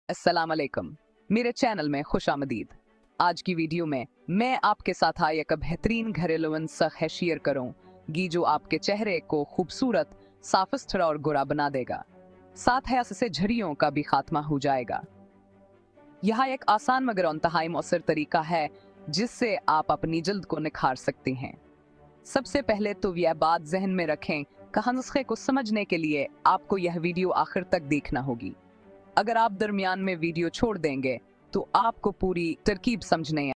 अस्सलाम वालेकुम, मेरे चैनल में खुशामदीद। आज की वीडियो में मैं आपके साथ एक बेहतरीन घरेलू नुस्खा है शेयर करूंगी जो आपके चेहरे को खूबसूरत, साफ सुथरा और गोरा बना देगा। साथ है इससे झुर्रियों का भी खात्मा हो जाएगा। यह एक आसान मगर इंतहाई मौसर तरीका है जिससे आप अपनी जल्द को निखार सकते हैं। सबसे पहले तो यह बात जहन में रखें कि नुस्खे को समझने के लिए आपको यह वीडियो आखिर तक देखना होगी। अगर आप दरमियान में वीडियो छोड़ देंगे तो आपको पूरी तरकीब समझने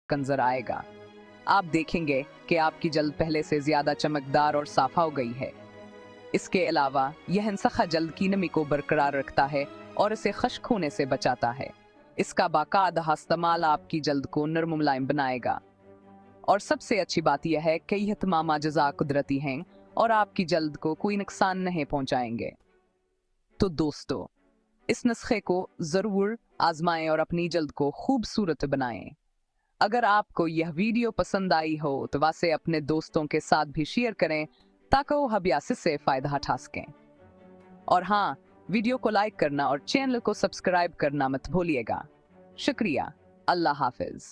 नजर आएगा। आप देखेंगे कि आपकी जल्द पहले से ज्यादा चमकदार और साफा हो गई है। इसके अलावा यह नुस्खा जल्द की नमी को बरकरार रखता है और इसे खुश्क होने से बचाता है। इसका बाकायदा इस्तेमाल आपकी जल्द को नरम मुलायम बनाएगा। और सबसे अच्छी बात यह है कि यह तमाम अज्जा कुदरती हैं और आपकी जल्द को कोई नुकसान नहीं पहुंचाएंगे। तो दोस्तों, इस नुस्खे को जरूर आजमाएं और अपनी जल्द को खूबसूरत बनाएं। अगर आपको यह वीडियो पसंद आई हो तो वैसे अपने दोस्तों के साथ भी शेयर करें ताकि वो हबियासिस से फायदा उठा सकें। और हाँ, वीडियो को लाइक करना और चैनल को सब्सक्राइब करना मत भूलिएगा। शुक्रिया। अल्लाह हाफिज।